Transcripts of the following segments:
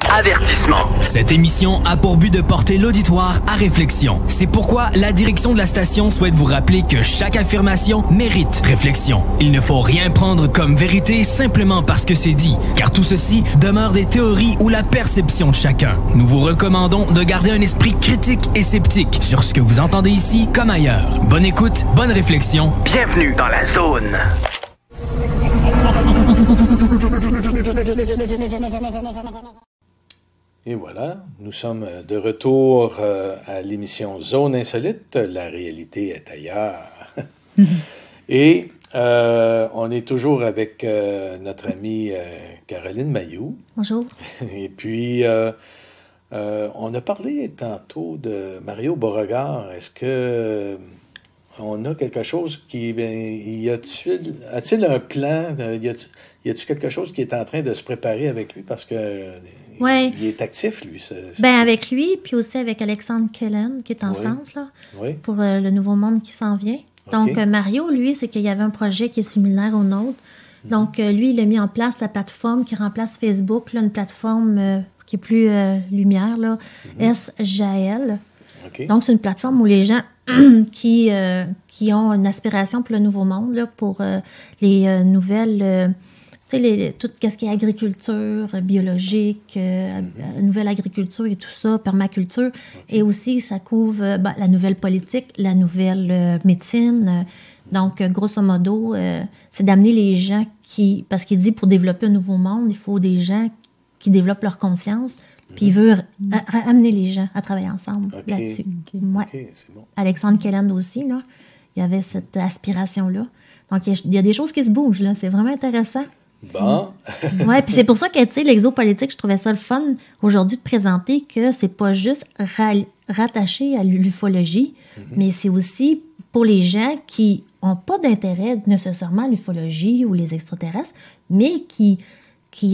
Avertissement. Cette émission a pour but de porter l'auditoire à réflexion. C'est pourquoi la direction de la station souhaite vous rappeler que chaque affirmation mérite réflexion. Il ne faut rien prendre comme vérité simplement parce que c'est dit, car tout ceci demeure des théories ou la perception de chacun. Nous vous recommandons de garder un esprit critique et sceptique sur ce que vous entendez ici comme ailleurs. Bonne écoute, bonne réflexion. Bienvenue dans la zone. Et voilà, nous sommes de retour à l'émission Zone Insolite. La réalité est ailleurs. Et on est toujours avec notre amie Caroline Mailloux. Bonjour. Et puis, on a parlé tantôt de Mario Beauregard. Est-ce que on a quelque chose qui... a-t-il un plan? Y a-t-il quelque chose qui est en train de se préparer avec lui? Parce que ouais. Il est actif, lui. Avec lui, puis aussi avec Alexandre Kellen, qui est en France, là, pour le Nouveau Monde qui s'en vient. Donc, Mario, lui, c'est qu'il y avait un projet qui est similaire au nôtre. Donc, lui, il a mis en place la plateforme qui remplace Facebook, là, une plateforme qui est plus lumière, là, SJL. Donc, c'est une plateforme où les gens qui ont une aspiration pour le Nouveau Monde, là, pour les nouvelles... tu sais, tout ce qui est agriculture biologique, nouvelle agriculture et tout ça, permaculture. Et aussi, ça couvre la nouvelle politique, la nouvelle médecine. Donc, grosso modo, c'est d'amener les gens parce qu'il dit pour développer un nouveau monde, il faut des gens qui développent leur conscience. Puis il veut amener les gens à travailler ensemble là-dessus. C'est bon. Alexandre Kellen aussi, là, il y avait cette aspiration-là. Donc, il y a des choses qui se bougent, là. C'est vraiment intéressant. Bon. Oui, puis c'est pour ça que, tu sais, l'exopolitique, je trouvais ça le fun aujourd'hui de présenter que c'est pas juste rattaché à l'ufologie, mais c'est aussi pour les gens qui n'ont pas d'intérêt nécessairement à l'ufologie ou les extraterrestres, mais qui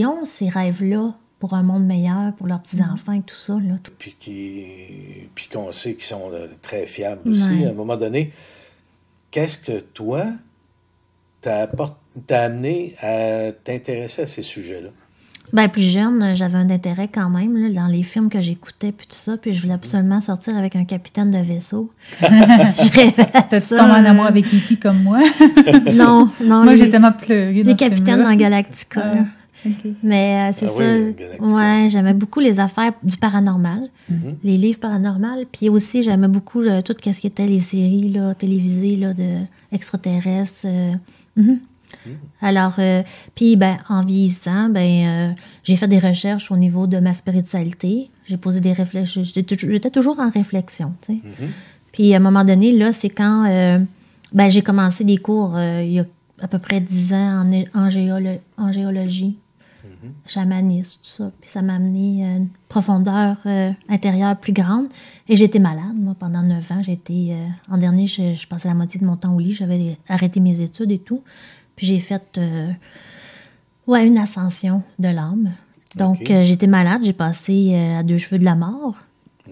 ont ces rêves-là pour un monde meilleur, pour leurs petits-enfants et tout ça. Là. Puis qu'on sait qu'ils sont très fiables aussi. À un moment donné, qu'est-ce que toi, t'as amené à t'intéresser à ces sujets-là? Bien, plus jeune, j'avais un intérêt quand même là, dans les films que j'écoutais, puis tout ça, puis je voulais absolument sortir avec un capitaine de vaisseau. Je rêvais à T'as-tu ça. tombé en amour avec E.T. comme moi? Non. Moi, j'ai tellement pleuré dans les capitaines dans Galactica. Okay. Mais c'est ça. Oui, j'aimais beaucoup les affaires du paranormal, les livres paranormaux. Puis aussi, j'aimais beaucoup tout ce qui était les séries là, télévisées là, de extraterrestres. Alors, puis en vieillissant, j'ai fait des recherches au niveau de ma spiritualité. J'ai posé des réflexions. J'étais toujours en réflexion, tu sais. Puis à un moment donné, là, c'est quand j'ai commencé des cours il y a à peu près 10 ans en géologie. Chamanisme, tout ça. Puis ça m'a amené à une profondeur intérieure plus grande. Et j'étais malade, moi, pendant 9 ans. En dernier, je passais la moitié de mon temps au lit. J'avais arrêté mes études et tout. Puis j'ai fait une ascension de l'âme. Donc, j'étais malade. J'ai passé à 2 cheveux de la mort.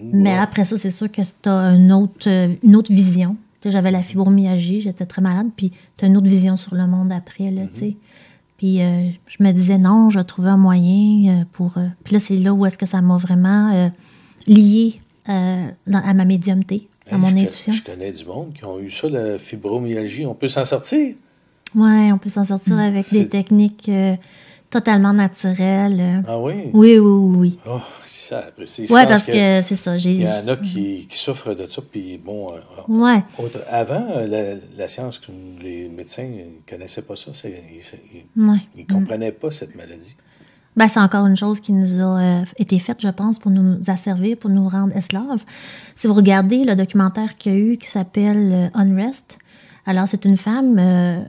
Mais après ça, c'est sûr que tu as une autre vision. Tu sais, j'avais la fibromyalgie. J'étais très malade. Puis tu as une autre vision sur le monde après, là, tu sais. Puis je me disais, non, je vais trouver un moyen pour... Puis là, c'est là où est-ce que ça m'a vraiment liée à ma médiumnité, à mon intuition. Je connais du monde qui ont eu ça, la fibromyalgie. On peut s'en sortir? Oui, on peut s'en sortir avec des techniques totalement naturelles. Ah oui? Oui. Oh, c'est ça, apprécié. Oui, parce que c'est ça. Il y en a qui souffrent de ça, puis bon... Avant, la science, les médecins ne connaissaient pas ça. Ils ne comprenaient pas cette maladie. C'est encore une chose qui nous a été faite, je pense, pour nous asservir, pour nous rendre esclaves. Si vous regardez le documentaire qu'il y a eu qui s'appelle Unrest, alors c'est une femme...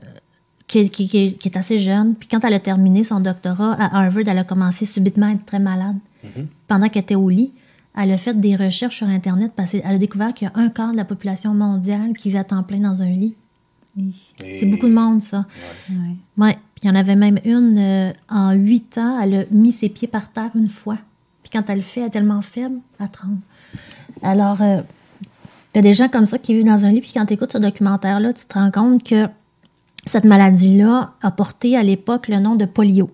qui est assez jeune. Puis quand elle a terminé son doctorat à Harvard, elle a commencé subitement à être très malade. Pendant qu'elle était au lit, elle a fait des recherches sur Internet parce qu'elle a découvert qu'il y a 1/4 de la population mondiale qui vit à temps plein dans un lit. C'est beaucoup de monde, ça. Ouais. Puis il y en avait même une, en 8 ans, elle a mis ses pieds par terre une fois. Puis quand elle le fait, elle est tellement faible, elle tremble. Alors, t'as des gens comme ça qui vivent dans un lit, puis quand tu écoutes ce documentaire-là, tu te rends compte que cette maladie-là a porté à l'époque le nom de polio.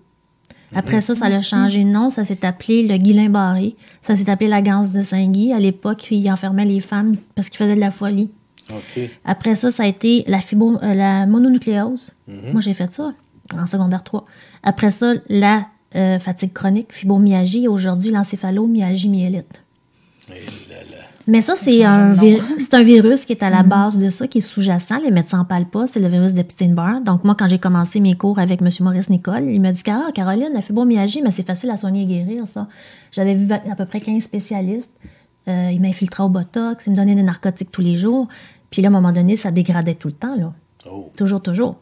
Après ça a changé de nom. Ça s'est appelé le Guillain-Barré. Ça s'est appelé la ganse de Saint-Guy. À l'époque, il enfermait les femmes parce qu'il faisait de la folie. Okay. Après ça a été la mononucléose. Moi, j'ai fait ça en secondaire 3. Après ça, la fatigue chronique, fibromyalgie, et aujourd'hui, l'encéphalomyalgie myélite. Mais ça, c'est un virus qui est à la base de ça, qui est sous-jacent. Les médecins n'en parlent pas. C'est le virus d'Epstein-Barr. Donc, moi, quand j'ai commencé mes cours avec M. Maurice Nicole, il m'a dit Caroline, la fibromyalgie, mais c'est facile à soigner et guérir, ça. J'avais vu à peu près 15 spécialistes. Il m'a infiltré au Botox. Il me donnait des narcotiques tous les jours. Puis là, à un moment donné, ça dégradait tout le temps, là. Oh. Toujours.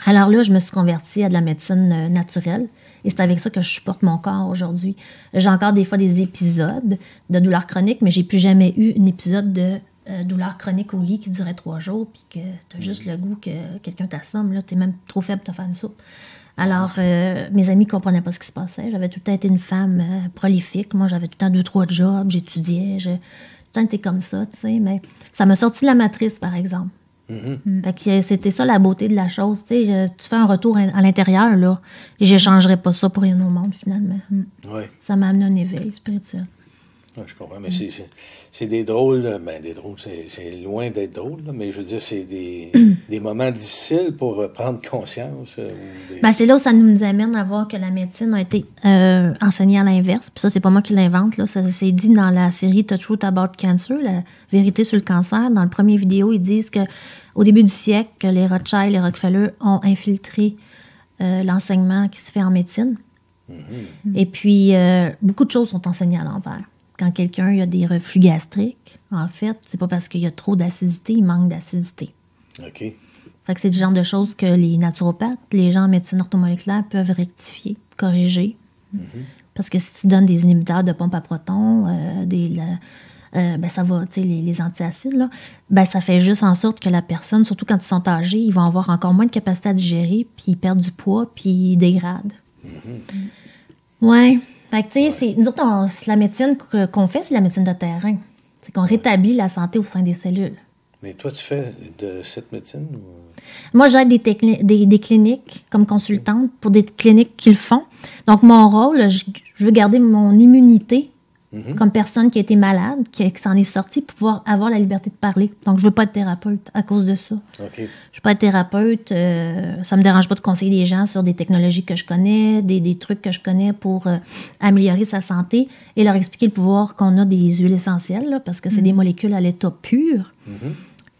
Alors là, je me suis convertie à de la médecine naturelle. Et c'est avec ça que je supporte mon corps aujourd'hui. J'ai encore des fois des épisodes de douleurs chroniques, mais j'ai plus jamais eu un épisode de douleur chronique au lit qui durait 3 jours, puis que t'as juste le goût que quelqu'un t'assomme, là, t'es même trop faible pour te faire une soupe. Alors, mes amis ne comprenaient pas ce qui se passait. J'avais tout le temps été une femme prolifique. Moi, j'avais tout le temps 2-3 jobs, j'étudiais, j'ai tout le temps été comme ça, tu sais, mais ça m'a sorti de la matrice, par exemple. Fait que c'était ça la beauté de la chose, tu sais, tu fais un retour à l'intérieur, là, et j'échangerais pas ça pour rien au monde, finalement. Ouais. Ça m'a amené un éveil spirituel. Ouais, je comprends, mais c'est des drôles, c'est loin d'être drôle, là, mais je veux dire, c'est des moments difficiles pour prendre conscience. C'est là où ça nous amène à voir que la médecine a été enseignée à l'inverse, puis ça, c'est pas moi qui l'invente, là, ça s'est dit dans la série The Truth About Cancer, la vérité sur le cancer. Dans le premier vidéo, ils disent que au début du siècle, les Rothschild, les Rockefeller ont infiltré l'enseignement qui se fait en médecine. Et puis, beaucoup de choses sont enseignées à l'envers. Quand quelqu'un a des reflux gastriques, en fait, c'est pas parce qu'il y a trop d'acidité, il manque d'acidité. OK. Fait que c'est du genre de choses que les naturopathes, les gens en médecine orthomoléculaire peuvent rectifier, corriger. Parce que si tu donnes des inhibiteurs de pompe à protons, ça va, tu sais, les antiacides, là, ça fait juste en sorte que la personne, surtout quand ils sont âgés, ils vont avoir encore moins de capacité à digérer, puis ils perdent du poids, puis ils dégradent. Ouais. Fait que, tu sais, nous autres, la médecine qu'on fait, c'est la médecine de terrain. C'est qu'on rétablit la santé au sein des cellules. Mais toi, tu fais de cette médecine? Ou... Moi, j'aide des cliniques comme consultante pour des cliniques qui le font. Donc, mon rôle, je veux garder mon immunité comme personne qui a été malade, qui s'en est sortie, pour pouvoir avoir la liberté de parler. Donc, je veux pas être thérapeute à cause de ça. OK. Je veux pas être thérapeute. Ça me dérange pas de conseiller des gens sur des technologies que je connais, des trucs que je connais pour améliorer sa santé et leur expliquer le pouvoir qu'on a des huiles essentielles, là, parce que c'est des molécules à l'état pur.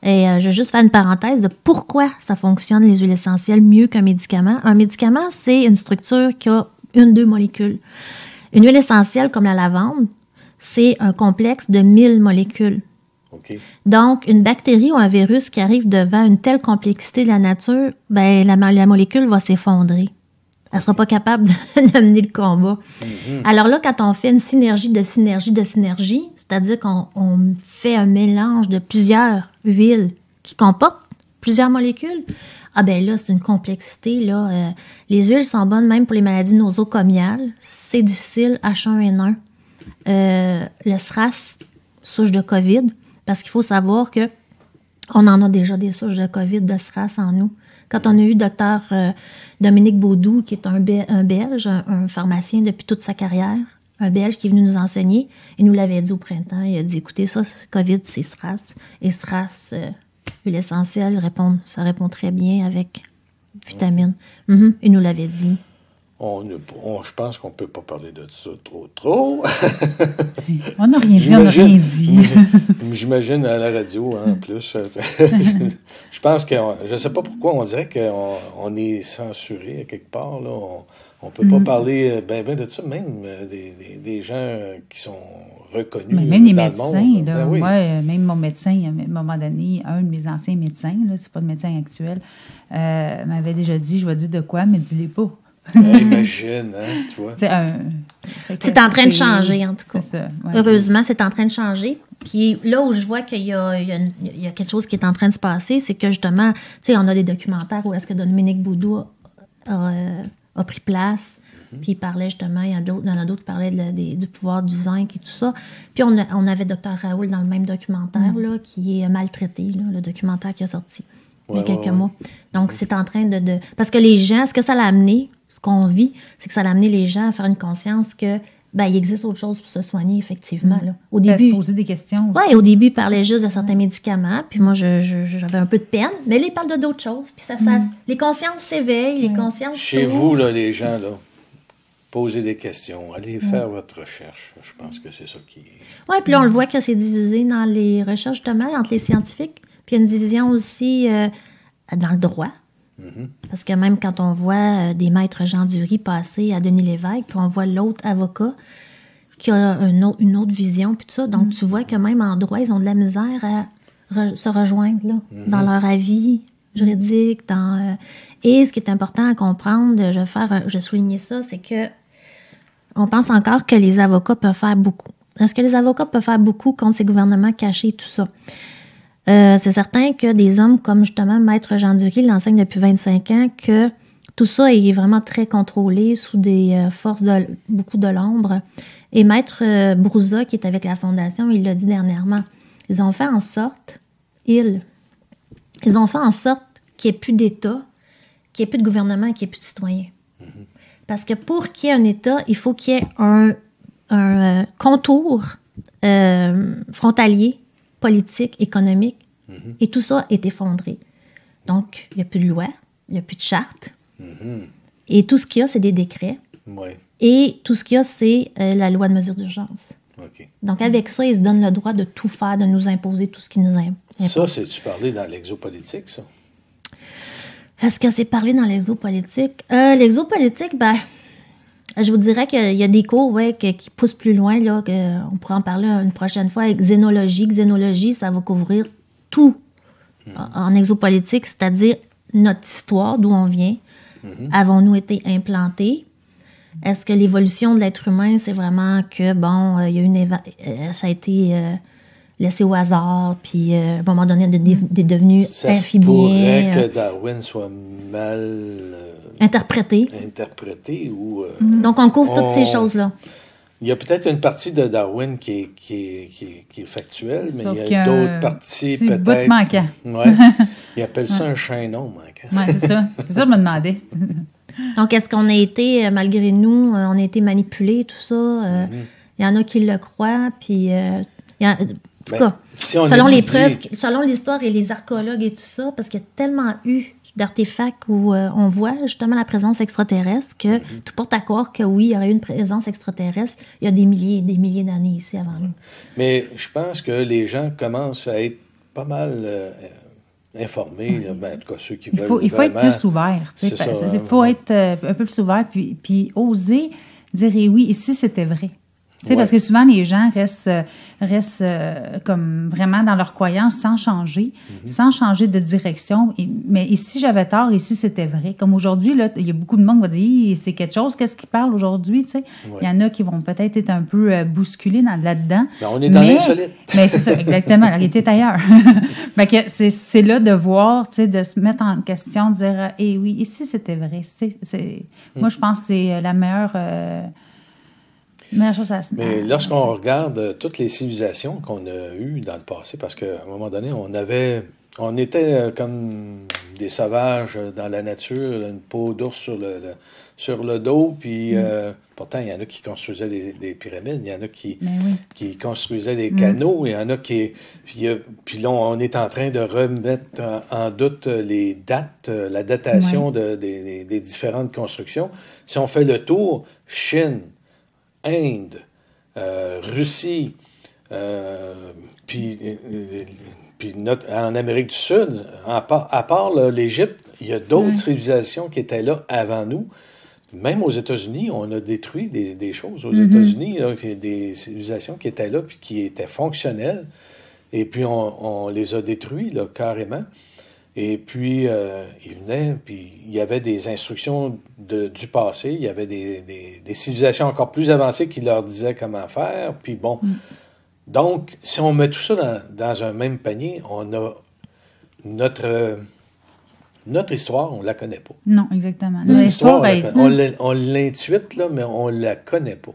Et je vais juste faire une parenthèse de pourquoi ça fonctionne, les huiles essentielles, mieux qu'un médicament. Un médicament, c'est une structure qui a 1-2 molécules. Une huile essentielle comme la lavande, c'est un complexe de 1000 molécules. Okay. Donc, une bactérie ou un virus qui arrive devant une telle complexité de la nature, la molécule va s'effondrer. Elle ne sera pas capable de mener le combat. Alors là, quand on fait une synergie, c'est-à-dire qu'on fait un mélange de plusieurs huiles qui comportent plusieurs molécules, là, c'est une complexité. Là. Les huiles sont bonnes même pour les maladies nosocomiales. C'est difficile, H1N1. Le SRAS, souche de COVID, parce qu'il faut savoir que on en a déjà des souches de COVID, de SRAS en nous. Quand on a eu Dr Dominique Baudou, qui est un Belge, un pharmacien depuis toute sa carrière, un Belge qui est venu nous enseigner, il nous l'avait dit au printemps, il a dit, écoutez, ça, COVID, c'est SRAS. Et SRAS, huile essentielle, ça répond très bien avec vitamines. Il nous l'avait dit. Je pense qu'on ne peut pas parler de ça trop. On n'a rien dit, on n'a rien dit. J'imagine à la radio, en plus. Je pense que, je ne sais pas pourquoi, on dirait qu'on est censuré à quelque part. Là. On ne peut pas parler de ça, même des gens qui sont reconnus même des dans médecins, le monde. là, oui. même mon médecin, à un moment donné, un de mes anciens médecins, là, c'est pas le médecin actuel, m'avait déjà dit, je vais dire de quoi, mais dis-les pas. Imagine, hein, tu vois. C'est en train de changer, en tout cas. C'est ça, ouais. Heureusement, c'est en train de changer. Puis là où je vois qu'il y a quelque chose qui est en train de se passer, c'est que justement, tu sais, on a des documentaires où est-ce que Dominique Baudou a pris place. Puis il parlait justement, il y en a d'autres qui parlaient du pouvoir du zinc et tout ça. Puis on avait Dr Raoul dans le même documentaire, là, qui est maltraité, là, le documentaire qui a sorti il y a quelques mois. Donc, c'est en train de... Parce que les gens, ce que ça l'a amené, ce qu'on vit, c'est que ça a amené les gens à faire une conscience que il existe autre chose pour se soigner, effectivement. Là. Au début, se poser des questions. Oui, au début, ils parlaient juste de certains médicaments, puis moi, j'avais un peu de peine, mais là, ils parlent d'autres choses, puis les consciences s'éveillent, les consciences Chez vous, là, les gens, là, posez des questions, allez faire votre recherche. Je pense que c'est ça qui... Oui, puis là, on le voit que c'est divisé dans les recherches, justement, entre les scientifiques, puis il y a une division aussi dans le droit. Parce que même quand on voit des maîtres Jean Dury passer à Denis Lévesque, puis on voit l'autre avocat qui a une autre vision, puis tout ça. Donc, tu vois que même en droit, ils ont de la misère à se rejoindre là, dans leur avis juridique. Et ce qui est important à comprendre, je vais souligner ça, c'est que on pense encore que les avocats peuvent faire beaucoup. Est-ce que les avocats peuvent faire beaucoup contre ces gouvernements cachés et tout ça? C'est certain que des hommes comme justement Maître Jean Dury l'enseigne depuis 25 ans que tout ça est vraiment très contrôlé sous des forces beaucoup de l'ombre. Et Maître Brouza, qui est avec la Fondation, il l'a dit dernièrement, ils ont fait en sorte qu'il n'y ait plus d'État, qu'il n'y ait plus de gouvernement, qu'il n'y ait plus de citoyens. Parce que pour qu'il y ait un État, il faut qu'il y ait un contour frontalier, politique, économique, et tout ça est effondré. Donc, il n'y a plus de loi, il n'y a plus de charte, et tout ce qu'il y a, c'est des décrets, et tout ce qu'il y a, c'est la loi de mesure d'urgence. Donc, avec ça, ils se donnent le droit de tout faire, de nous imposer tout ce qui nous impose. Ça, c'est-tu parlé dans l'exopolitique, ça? Est-ce que c'est parlé dans l'exopolitique? L'exopolitique, je vous dirais qu'il y a des cours qui poussent plus loin. Là, on pourra en parler une prochaine fois avec xénologie. Xénologie, ça va couvrir tout en exopolitique, c'est-à-dire notre histoire, d'où on vient. Avons-nous été implantés? Est-ce que l'évolution de l'être humain, c'est vraiment que, il y a ça a été laissé au hasard, puis à un moment donné, est devenu amphibien. Ça se pourrait que Darwin soit mal... interprété ou... Donc, on couvre toutes ces choses-là. Il y a peut-être une partie de Darwin qui est factuelle, mais il y a d'autres parties peut-être... C'est bout manquant. Ouais. Ils appellent ça un chaînon manquant. Oui, c'est ça. C'est ça que je me demandais. Donc, est-ce qu'on a été, malgré nous, on a été manipulés, tout ça? Il y en a qui le croient, puis... en tout cas, si selon les preuves, selon l'histoire et les archéologues et tout ça, parce qu'il y a tellement eu d'artefacts où on voit justement la présence extraterrestre que tout porte à croire que oui, il y aurait eu une présence extraterrestre il y a des milliers et des milliers d'années ici avant nous. Mais je pense que les gens commencent à être pas mal informés, en tout cas ceux qui veulent il faut être plus ouvert. Il faut être un peu plus ouvert puis oser dire oui, ici c'était vrai. Parce que souvent, les gens restent comme vraiment dans leur croyance sans changer de direction. Mais ici, j'avais tort, ici, c'était vrai. Comme aujourd'hui, là, il y a beaucoup de monde qui va dire c'est quelque chose, qu'est-ce qu'ils parlent aujourd'hui? Il y en a qui vont peut-être être un peu bousculés là-dedans. Mais on est dans l'insolite. Mais c'est ça, exactement. La réalité est ailleurs. C'est là de voir, de se mettre en question, de dire oui, ici, c'était vrai. Moi, je pense que c'est la meilleure chose à se Mais lorsqu'on regarde toutes les civilisations qu'on a eues dans le passé, parce qu'à un moment donné, on était comme des sauvages dans la nature, une peau d'ours sur le dos, puis pourtant, il y en a qui construisaient des pyramides, il y en a qui construisaient des canaux, il y en a qui... Puis là, on est en train de remettre en doute les dates, la datation des différentes constructions. Si on fait le tour, Chine, Inde, Russie, puis en Amérique du Sud, à part l'Égypte, il y a d'autres civilisations qui étaient là avant nous. Même aux États-Unis, on a détruit des choses aux États-Unis, là, des civilisations qui étaient là puis qui étaient fonctionnelles. Et puis, on les a détruits là, carrément. Et puis, ils venaient, puis il y avait des instructions du passé, il y avait des civilisations encore plus avancées qui leur disaient comment faire, puis bon. Donc, si on met tout ça dans un même panier, on a notre histoire, on ne la connaît pas. Non, exactement. Notre histoire, on l'intuite, là, mais on ne la connaît pas.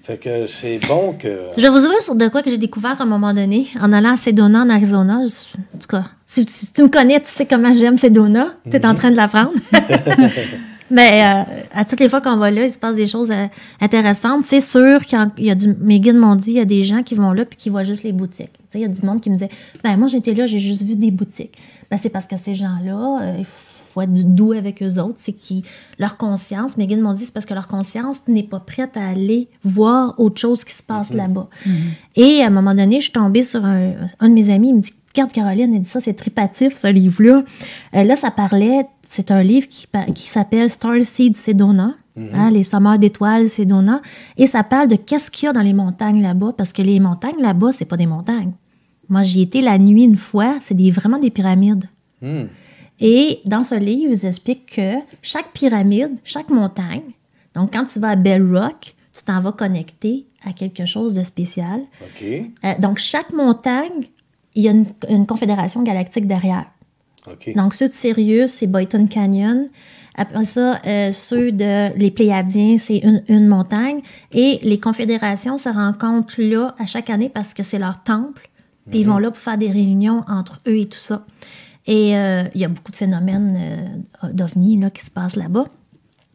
Fait que c'est bon que... Je vais vous ouvrir sur de quoi que j'ai découvert à un moment donné, en allant à Sedona, en Arizona. En tout cas, si tu me connais, tu sais comment j'aime Sedona. Tu es en train de l'apprendre. Mais à toutes les fois qu'on va là, il se passe des choses intéressantes. C'est sûr qu'il y a mes guides m'ont dit, il y a des gens qui vont là puis qui voient juste les boutiques. Tu sais, il y a du monde qui me disait, moi j'étais là, j'ai juste vu des boutiques. C'est parce que ces gens-là, il faut être doux avec eux autres. C'est leur conscience, mes guides m'ont dit, c'est parce que leur conscience n'est pas prête à aller voir autre chose qui se passe là-bas. Et à un moment donné, je suis tombée sur un de mes amis, il me dit, regarde Caroline, elle dit ça, c'est tripatif, ce livre-là. Là, ça parlait. C'est un livre qui s'appelle Starseed Sedona, les sommeurs d'étoiles Sedona, et ça parle de qu'est-ce qu'il y a dans les montagnes là-bas, parce que les montagnes là-bas, c'est pas des montagnes. Moi, j'y étais la nuit une fois, c'est vraiment des pyramides. Et dans ce livre, ils expliquent que chaque pyramide, chaque montagne, donc quand tu vas à Bell Rock, tu t'en vas connecter à quelque chose de spécial. OK. Donc, chaque montagne, il y a une confédération galactique derrière. Okay. Donc, ceux de Sirius, c'est Boyton Canyon. Après ça, ceux les Pléiadiens, c'est une montagne. Et les confédérations se rencontrent là à chaque année parce que c'est leur temple. Puis ils vont là pour faire des réunions entre eux et tout ça. Et il y a beaucoup de phénomènes d'ovnis là, qui se passent là-bas.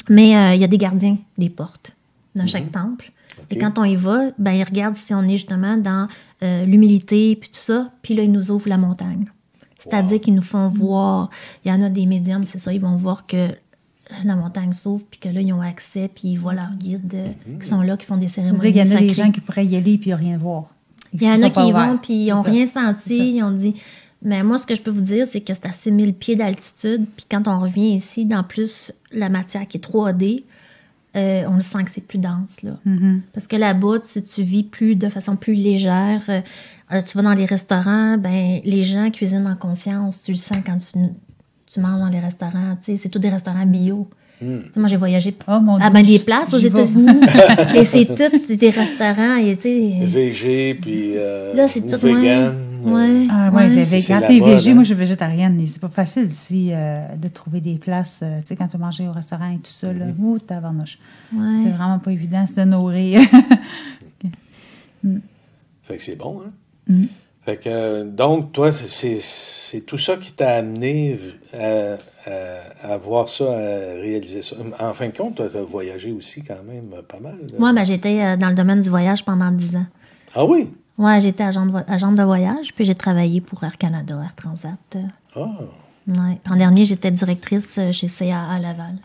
Mais il y a des gardiens des portes dans chaque temple. Okay. Et quand on y va, ils regardent si on est justement dans l'humilité puis tout ça. Puis là, ils nous ouvrent la montagne. C'est-à-dire qu'ils nous font voir, il y en a des médiums, c'est ça, ils vont voir que la montagne s'ouvre, puis que là, ils ont accès, puis ils voient leurs guides qui sont là, qui font des cérémonies. Il y en a des gens qui pourraient y aller, puis rien voir. Il y en a qui y vont, puis ils n'ont rien senti, ils ont dit... Mais moi, ce que je peux vous dire, c'est que c'est à 6000 pieds d'altitude, puis quand on revient ici, dans plus la matière qui est 3D, on le sent que c'est plus dense, là. Parce que là-bas, tu vis de façon plus légère. Tu vas dans les restaurants, les gens cuisinent en conscience. Tu le sens quand tu manges dans les restaurants. C'est tous des restaurants bio. Moi, j'ai voyagé à des places aux États-Unis. Et c'est des restaurants. VG, puis là, c'est tout vegan. Quand t'es végé, moi, je suis végétarienne. C'est pas facile ici de trouver des places. Quand tu manges au restaurant et tout ça, là, tabarnouche. C'est vraiment pas évident de se nourrir. Fait que c'est bon, hein? Fait que, donc, toi, c'est tout ça qui t'a amené à voir ça, à réaliser ça. En fin de compte, toi, tu as voyagé aussi quand même pas mal. Moi, j'étais dans le domaine du voyage pendant 10 ans. Ah oui? Oui, j'étais agente de voyage, puis j'ai travaillé pour Air Canada, Air Transat. Ouais. En dernier, j'étais directrice chez CA à Laval.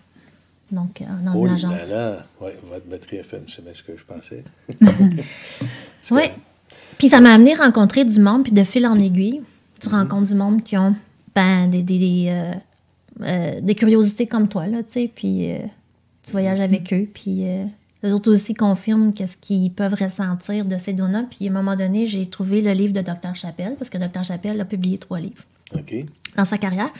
Donc, dans une agence. Oui, votre batterie FM, c'est bien ce que je pensais. Oui. Puis ça m'a amené à rencontrer du monde, puis de fil en aiguille, tu rencontres du monde qui ont des curiosités comme toi, là, tu sais, puis tu voyages avec eux, puis eux autres aussi confirment qu'est-ce qu'ils peuvent ressentir de ces données. Puis à un moment donné, j'ai trouvé le livre de Dr. Chappell, parce que Dr. Chappell a publié 3 livres dans sa carrière.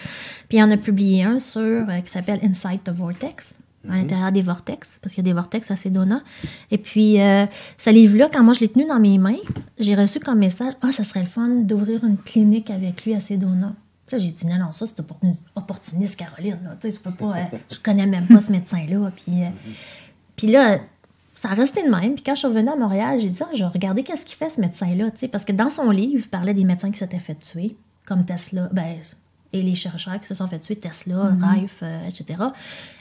Puis il en a publié un qui s'appelle Inside the Vortex, à l'intérieur des vortex, parce qu'il y a des vortex à Sedona. Et puis, ce livre-là, quand moi je l'ai tenu dans mes mains, j'ai reçu comme message, ça serait le fun d'ouvrir une clinique avec lui à Sedona. Puis là, j'ai dit, non, ça, c'est opportuniste, Caroline. Là. Tu peux pas, tu connais même pas ce médecin-là. Puis là, ça a resté de même. Puis quand je suis revenue à Montréal, j'ai dit, je vais regarder qu'est-ce qu'il fait, ce médecin-là. Parce que dans son livre, il parlait des médecins qui s'étaient fait tuer, comme Tesla, et les chercheurs qui se sont fait tuer, Tesla, Rife, etc.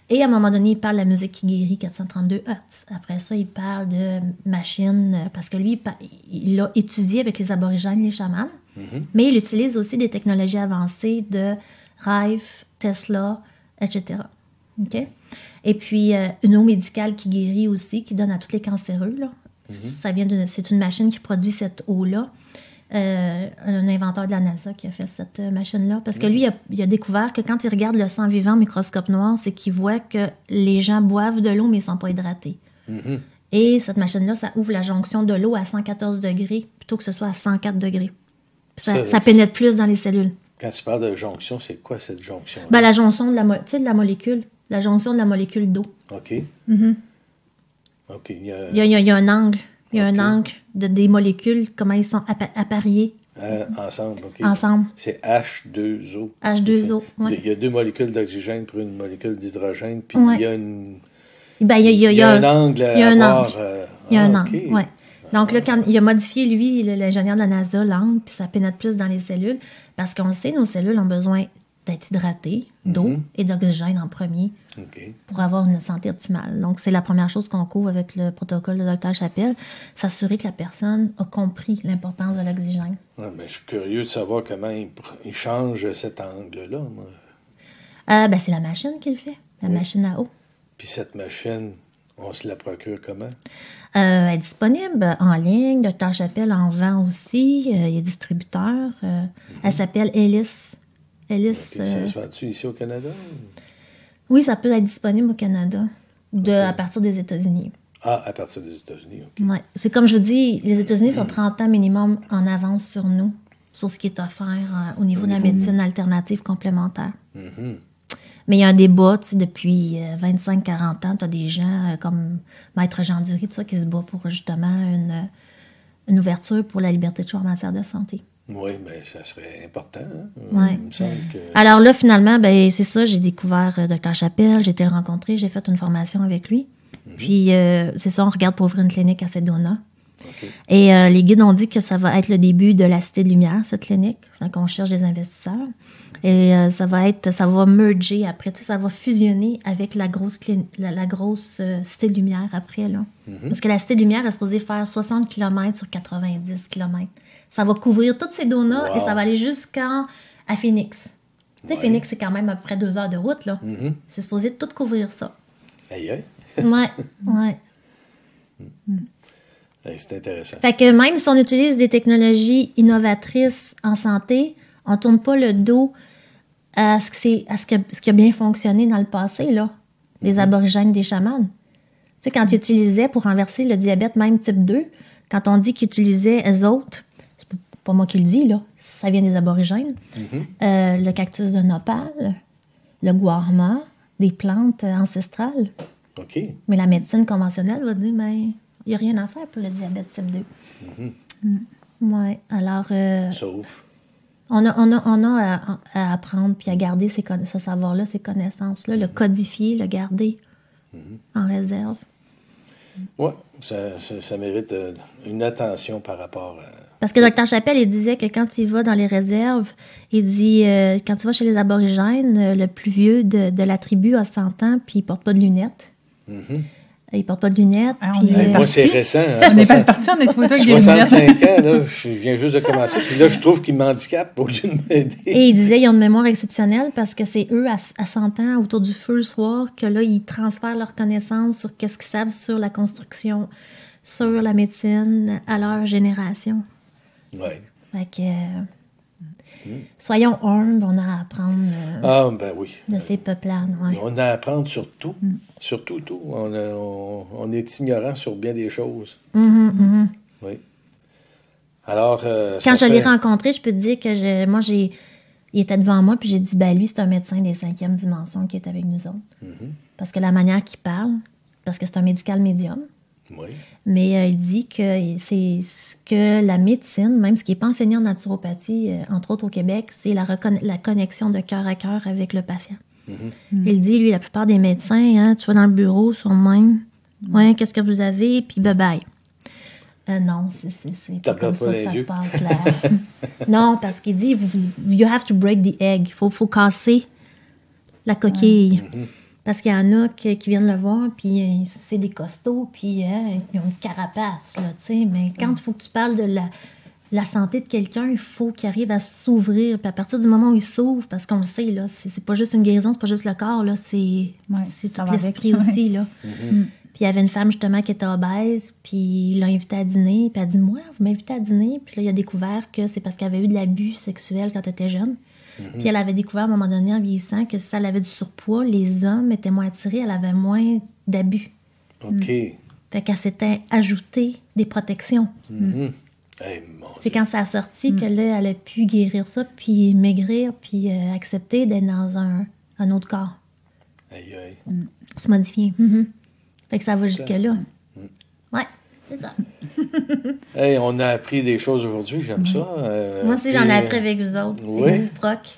Et à un moment donné, il parle de la musique qui guérit, 432 Hz. Après ça, il parle de machines, parce que lui, il a étudié avec les aborigènes, les chamans, mais il utilise aussi des technologies avancées de Rife, Tesla, etc. OK? Et puis, une eau médicale qui guérit aussi, qui donne à tous les cancéreux. Là. C'est une machine qui produit cette eau-là. Un inventeur de la NASA qui a fait cette machine-là. Parce que lui, il a découvert que quand il regarde le sang vivant au microscope noir, c'est qu'il voit que les gens boivent de l'eau, mais ils ne sont pas hydratés. Et cette machine-là, ça ouvre la jonction de l'eau à 114 degrés plutôt que ce soit à 104 degrés. Ça pénètre plus dans les cellules. Quand tu parles de jonction, c'est quoi cette jonction? La jonction de la molécule. La jonction de la molécule d'eau. OK. OK. Il y a un angle. Il y a un angle des molécules, comment ils sont appariés. Ensemble, OK. Ensemble. C'est H2O. H2O, oui. Il y a 2 molécules d'oxygène pour une molécule d'hydrogène, puis il y a une... Il y a un angle à avoir. Il y a un angle, oui. Donc là, quand il a modifié, lui, l'ingénieur de la NASA, l'angle, puis ça pénètre plus dans les cellules, parce qu'on le sait, nos cellules ont besoin d'être hydratées, d'eau et d'oxygène en premier pour avoir une santé optimale. Donc, c'est la première chose qu'on couvre avec le protocole de Dr. Chappelle, s'assurer que la personne a compris l'importance de l'oxygène. Ouais, mais je suis curieux de savoir comment il change cet angle-là. C'est la machine qui le fait, la machine à eau. Puis cette machine, on se la procure comment? Elle est disponible en ligne. Dr. Chappelle en vend aussi. Il est distributeur. Elle s'appelle Ellis. Ellis. Ça se vend-tu ici au Canada? Oui, ça peut être disponible au Canada, à partir des États-Unis. Ah, à partir des États-Unis, OK. Oui. C'est comme je vous dis, les États-Unis sont 30 ans minimum en avance sur nous, sur ce qui est offert au niveau de la médecine alternative complémentaire. Mais il y a un débat, depuis 25-40 ans, tu as des gens comme Maître Jean Dury, tout ça, qui se bat pour justement une ouverture pour la liberté de choix en matière de santé. Oui, bien, ça serait important. Ouais. Il me semble que... Alors là, finalement, c'est ça, j'ai découvert Dr. Chappelle, j'ai été le rencontrer, j'ai fait une formation avec lui. Puis, c'est ça, on regarde pour ouvrir une clinique à Sedona. Okay. Et les guides ont dit que ça va être le début de la Cité de Lumière, cette clinique. Donc, on cherche des investisseurs. Et ça va merger après, ça va fusionner avec la grosse Cité de Lumière après, là. Parce que la Cité de Lumière est supposée faire 60 km sur 90 km. Ça va couvrir toutes ces donuts et ça va aller jusqu'à Phoenix. Tu sais, Phoenix, c'est quand même à peu près 2 heures de route, là. C'est supposé tout couvrir ça. Aïe, aïe. Ouais. C'est intéressant. Fait que même si on utilise des technologies innovatrices en santé, on ne tourne pas le dos à ce qui a bien fonctionné dans le passé, là. Les aborigènes des chamans. Tu sais, quand ils utilisaient pour renverser le diabète même type 2, quand on dit qu'ils utilisaient eux autres, c'est pas moi qui le dis, là, ça vient des aborigènes, le cactus de nopal, le guarma, des plantes ancestrales. OK. Mais la médecine conventionnelle va dire, mais il n'y a rien à faire pour le diabète type 2. Oui, alors... Sauf... On a à apprendre puis à garder ce savoir-là, ces connaissances-là, le codifier, le garder en réserve. Oui, ça mérite une attention par rapport à... Parce que Dr. Chappelle, il disait que quand il va dans les réserves, il dit, quand tu vas chez les aborigènes, le plus vieux de la tribu a 100 ans puis il porte pas de lunettes. Il porte pas de lunettes. Moi, c'est récent. Hein, on n'est pas parti, on est tout avec 65 ans, là, je viens juste de commencer. Puis là, je trouve qu'ils m'handicapent au lieu de m'aider. Et il disait qu'ils ont une mémoire exceptionnelle parce que c'est eux, à 100 ans, autour du feu le soir, que là, ils transfèrent leurs connaissances sur qu'est-ce qu'ils savent sur la construction, sur la médecine, à leur génération. Oui. Fait que... soyons humbles, on a à apprendre de ces peuplades. Ouais. On a à apprendre sur tout. Sur tout. On est ignorant sur bien des choses. Oui. Alors, quand je l'ai rencontré, je peux te dire que il était devant moi, puis j'ai dit, lui, c'est un médecin des 5e dimensions qui est avec nous autres. Parce que la manière qu'il parle, parce que c'est un médical médium. Oui. Mais il dit que c'est ce que la médecine, même ce qui n'est pas enseigné en naturopathie, entre autres au Québec, c'est la connexion de cœur à cœur avec le patient. Il dit, lui, la plupart des médecins, tu vas dans le bureau, sont même, qu'est-ce que vous avez, puis bye-bye. Non, c'est pas comme ça que ça se passe là. Non, parce qu'il dit, you have to break the egg. Il faut casser la coquille. Parce qu'il y en a qui viennent le voir, puis c'est des costauds, puis ils ont une carapace, là, tu sais. Mais quand il faut que tu parles de la santé de quelqu'un, il faut qu'il arrive à s'ouvrir. Puis à partir du moment où il s'ouvre, parce qu'on le sait, là, c'est pas juste une guérison, c'est pas juste le corps, là, c'est tout l'esprit aussi, là. Puis il y avait une femme, justement, qui était obèse, puis il l'a invitée à dîner, puis elle a dit, moi, vous m'invitez à dîner? Puis là, il a découvert que c'est parce qu'elle avait eu de l'abus sexuel quand elle était jeune. Puis elle avait découvert à un moment donné, en vieillissant, que si elle avait du surpoids, les hommes étaient moins attirés, elle avait moins d'abus. OK. Fait qu'elle s'était ajouté des protections. Hey, c'est quand ça a sorti que là, elle a pu guérir ça, puis maigrir, puis accepter d'être dans un autre corps. Aïe, aïe. Se modifier. Fait que ça va jusque-là. Ouais. C'est ça. Hey, on a appris des choses aujourd'hui, j'aime ça. Moi aussi, j'en ai appris avec vous autres. C'est réciproque.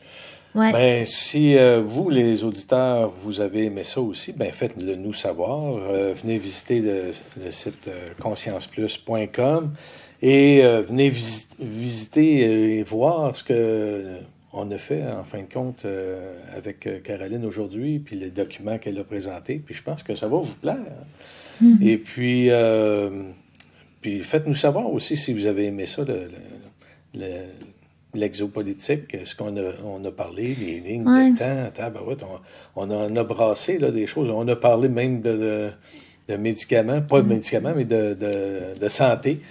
Ouais. Ben, si vous, les auditeurs, vous avez aimé ça aussi, ben faites-le nous savoir. Venez visiter le site conscienceplus.com et venez visiter et voir ce que on a fait, en fin de compte, avec Caroline aujourd'hui, puis les documents qu'elle a présentés. Puis je pense que ça va vous plaire. Mm-hmm. Et puis, faites-nous savoir aussi si vous avez aimé ça, l'exopolitique, ce qu'on a parlé, les lignes de temps. On en a brassé là, des choses. On a parlé même de médicaments, pas de médicaments, mais de santé.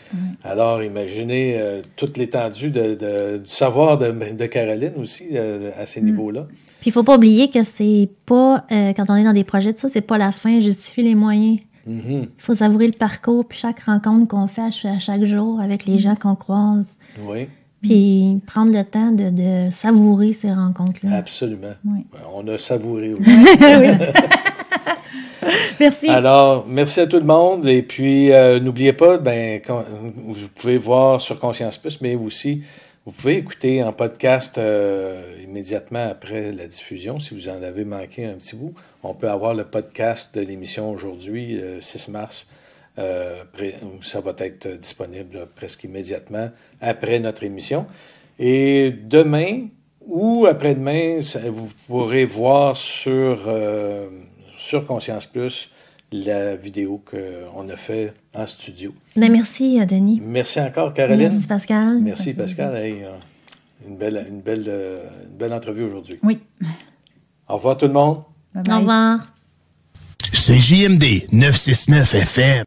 Alors, imaginez toute l'étendue du savoir de Caroline aussi à ces niveaux-là. Puis, il ne faut pas oublier que c'est pas, quand on est dans des projets de ça, c'est pas la fin, justifie les moyens. Il faut savourer le parcours, puis chaque rencontre qu'on fait à chaque jour avec les gens qu'on croise. Oui. Puis prendre le temps de savourer ces rencontres-là. Absolument. Oui. On a savouré aussi. Oui. Merci. Alors, merci à tout le monde. Et puis, n'oubliez pas, vous pouvez voir sur Conscience Plus, mais aussi, vous pouvez écouter en podcast immédiatement après la diffusion. Si vous en avez manqué un petit bout, on peut avoir le podcast de l'émission aujourd'hui, 6 mars. Ça va être disponible là, presque immédiatement après notre émission. Et demain ou après-demain, vous pourrez voir sur Conscience Plus la vidéo qu'on a fait en studio. Merci, Denis. Merci encore, Caroline. Merci, Pascal. Merci, Pascal. Hey, une belle entrevue aujourd'hui. Oui. Au revoir tout le monde. Bye bye. Au revoir. C'est JMD 969 FM.